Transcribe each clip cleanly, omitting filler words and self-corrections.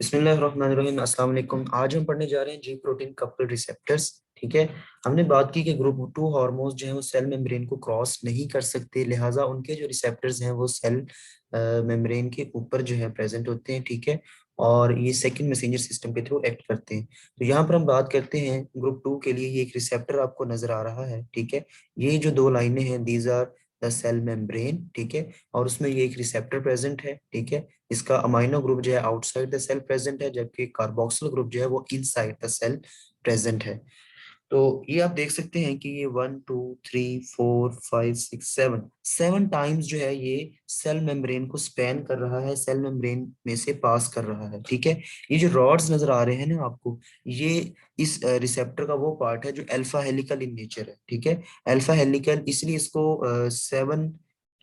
बिस्मिल्लाहिर्रहमानिर्रहीम। अस्सलाम वालेकुम। आज हम पढ़ने जा रहे हैं जी प्रोटीन कपल रिसेप्टर्स। ठीक है। हमने बात की कि ग्रुप टू हार्मोन्स जो हैं वो सेल मेम्ब्रेन को क्रॉस नहीं कर सकते, लिहाजा उनके जो रिसेप्टर्स हैं वो सेल मेम्ब्रेन के ऊपर जो है प्रेजेंट होते हैं। ठीक है। और ये सेकंड मैसेंजर सिस्टम के थ्रू एक्ट करते हैं। तो यहाँ पर हम बात करते हैं ग्रुप टू के लिए। ये एक रिसेप्टर आपको नजर आ रहा है। ठीक है। ये जो दो लाइनें हैं, these are the cell membrane. ठीक है। और उसमें ये एक रिसेप्टर प्रेजेंट है। ठीक है। इसका अमाइनो ग्रुप जो है आउटसाइड द सेल प्रेजेंट है, जबकि कार्बोक्सिल ग्रुप जो है वो इनसाइड द सेल प्रेजेंट है। तो ये आप देख सकते हैं कि ये 1 2 3 4 5 6 7 7 टाइम्स जो है ये सेल मेम्ब्रेन को स्पैन कर रहा है, सेल मेम्ब्रेन में से पास कर रहा है। ठीक है। ये जो रॉड्स नजर आ रहे हैं ना आपको, ये इस रिसेप्टर का वो पार्ट है जो अल्फा हेलिकल इन नेचर है। ठीक है। अल्फा हेलिकल इसलिए इसको 7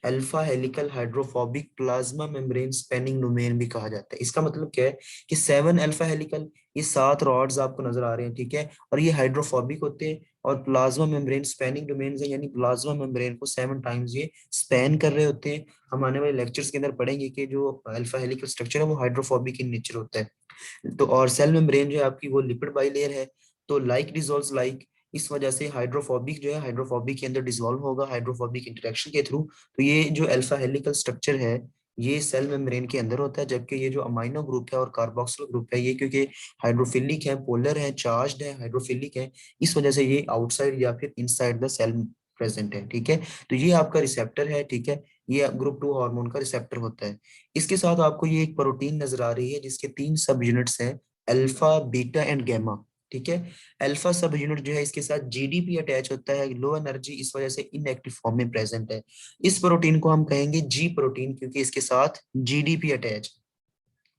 alpha helical hydrophobic plasma membrane spanning domain भी कहा जाता है। इसका मतलब क्या है कि 7 अल्फा हेलिकल, ये 7 रॉड्स आपको नजर आ रहे हैं। ठीक है। और ये हाइड्रोफोबिक होते हैं और प्लाज्मा मेम्ब्रेन स्पैनिंग डोमेन है, यानी प्लाज्मा मेम्ब्रेन को 7 टाइम्स ये स्पैन कर रहे होते हैं। हम आने वाले लेक्चर्स के अंदर पढ़ेंगे कि जो अल्फा हेलिकल स्ट्रक्चर है वो हाइड्रोफोबिक इन नेचर होता है। तो और सेल मेम्ब्रेन जो है आपकी वो लिपिड बाइलेयर है, तो लाइक डिजोल्व्स लाइक, इस वजह से हाइड्रोफोबिक जो है हाइड्रोफोबिक के अंदर डिसॉल्व होगा हाइड्रोफोबिक इंटरेक्शन के थ्रू। तो ये जो अल्फा हेलिकल स्ट्रक्चर है ये सेल मेम्ब्रेन के अंदर होता है, जबकि ये जो अमाइनो ग्रुप है और कार्बोक्सिल ग्रुप है ये क्योंकि हाइड्रोफिलिक है, पोलर है, चार्ज्ड है, हाइड्रोफिलिक है, इस वजह से ये आउटसाइड या फिर इनसाइड द सेल प्रेजेंट है। ठीक है। तो ये आपका रिसेप्टर है। ठीक है। ये ग्रुप टू हार्मोन का रिसेप्टर होता है। इसके साथ आपको ये एक प्रोटीन नजर आ रही है जिसके 3 सब यूनिट्स हैं, अल्फा बीटा एंड गैमा। ठीक है। अल्फा सब यूनिट जो है इसके साथ जीडीपी अटैच होता है, लो एनर्जी, इस वजह से इनएक्टिव फॉर्म में प्रेजेंट है। इस प्रोटीन को हम कहेंगे जी प्रोटीन क्योंकि इसके साथ जीडीपी अटैच।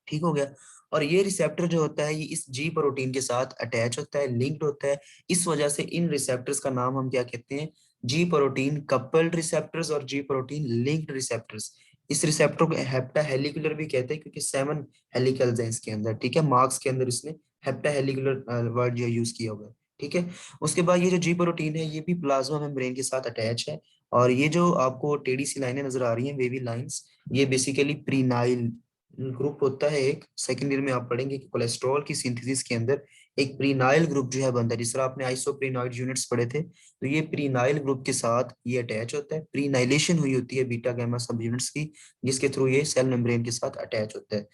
ठीक हो गया। और ये रिसेप्टर जो होता है ये इस जी प्रोटीन के साथ अटैच होता है, लिंक्ड होता है। इस वजह से इन रिसेप्टर्स का नाम हम क्या कहते हैं, जी प्रोटीन कपल्ड रिसेप्टर्स और जी प्रोटीन लिंक्ड रिसेप्टर्स। इस रिसेप्टर को हेप्टा हेलिकुलर भी कहते हैं क्योंकि 7 हेलिकल्स हैं इसके अंदर। ठीक है। मार्क्स के अंदर इसने हेप्टा हेलिकुलर वर्ड जो यूज किया हुआ है। ठीक है। उसके बाद ये जो जी प्रोटीन है ये भी प्लाज्मा मेम्ब्रेन के साथ अटैच है। और ये जो आपको टेढ़ी सी लाइनें नजर आ रही हैं, वेवी लाइंस, ये बेसिकली प्रीनाइल ग्रुप होता है। एक सेकंड ईयर में आप पढ़ेंगे कि कोलेस्ट्रॉल की सिंथेसिस के अंदर एक प्रीनाइल ग्रुप जो है बनता है, जिस तरह आपने आइसोप्रीनॉइड यूनिट्स पढ़े थे, तो ये प्रीनाइल ग्रुप के साथ ये अटैच होता है। प्रीनाइलेशन हुई होती है बीटा गैमा सब यूनिट्स की, जिसके थ्रू ये सेल मेम्ब्रेन के साथ अटैच होता है।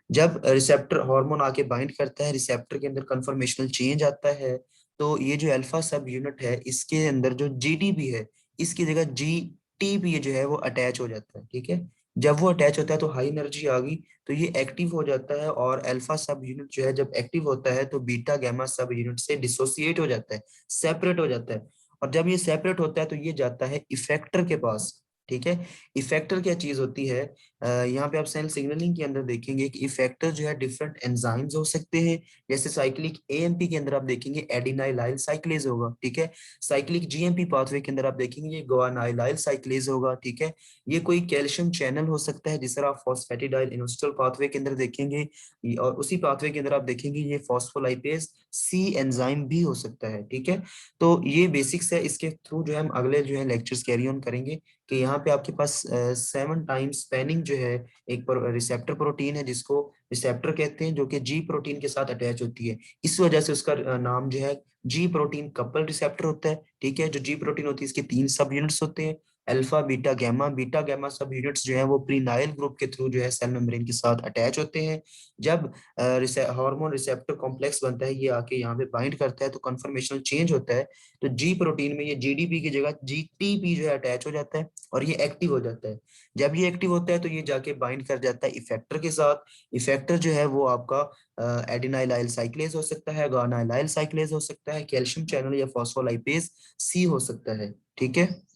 जब रिसेप्टर हार्मोन आके बाइंड करता है, रिसेप्टर के अंदर कन्फर्मेशनल चेंज आता है, तो ये जो अल्फा सब यूनिट है इसके अंदर जो जीडीपी है इसकी जगह जीटीपी जो है वो अटैच हो जाता है। ठीक है। जब वो अटैच होता है तो हाई एनर्जी आ गई, तो ये एक्टिव हो जाता है और अल्फा सब यूनिट जो है जब एक्टिव होता है तो बीटा गैमा सब यूनिट से डिसोसिएट हो जाता है, सेपरेट हो जाता है। और जब ये सेपरेट होता है तो ये जाता है इफेक्टर के पास। ठीक है। इफेक्टर क्या चीज होती है, यहाँ पे आप सेल सिग्नलिंग के अंदर देखेंगे कि इफेक्टर जो है डिफरेंट एंजाइम्स हो सकते हैं। जैसे साइक्लिक एएमपी के अंदर आप देखेंगे एडिनाइलाइल साइक्लेज होगा। ठीक है। साइक्लिक जीएमपी पाथवे के अंदर आप देखेंगे ये गुआनाइलाइल साइक्लेज होगा। ठीक है। ये कोई कैल्शियम चैनल हो सकता है जिस तरह आप फॉस्फेटिडाइल इनोस्टल पाथवे के अंदर देखेंगे, और उसी पाथवे के अंदर आप देखेंगे ये फॉस्फोलाइपेज सी एंजाइम भी हो सकता है। ठीक है। तो ये बेसिक्स है, इसके थ्रू जो है हम अगले जो है लेक्चर्स कैरी ऑन करेंगे कि यहाँ पे आपके पास 7 टाइम्स स्पैनिंग जो है एक रिसेप्टर प्रोटीन है जिसको रिसेप्टर कहते हैं, जो कि जी प्रोटीन के साथ अटैच होती है। इस वजह से उसका नाम जो है जी प्रोटीन कपल रिसेप्टर होता है। ठीक है। जो जी प्रोटीन होती है इसके 3 सब यूनिट्स होते हैं, alpha beta gamma. Beta gamma subunits जो है वो प्रीनाइल ग्रुप के थ्रू जो है सेल मेम्ब्रेन के साथ अटैच होते हैं। जब हार्मोन रिसेप्टर कॉम्प्लेक्स बनता है, ये आके यहाँ पे बाइंड करता है तो कन्फर्मेशनल चेंज होता है, तो जी प्रोटीन में ये जीडीपी की जगह जीटीपी जो है अटैच हो जाता है और ये एक्टिव हो जाता है। जब ये एक्टिव होता है तो ये जाके बाइंड कर जाता है इफेक्टर के साथ। इफेक्टर जो है वो आपका एडिनाइलाइल साइक्लेज हो सकता है, गानाइलाइल साइक्लेज हो सकता है, कैल्शियम चैनल या फॉस्फोलाइपेज सी हो सकता है। ठीक है।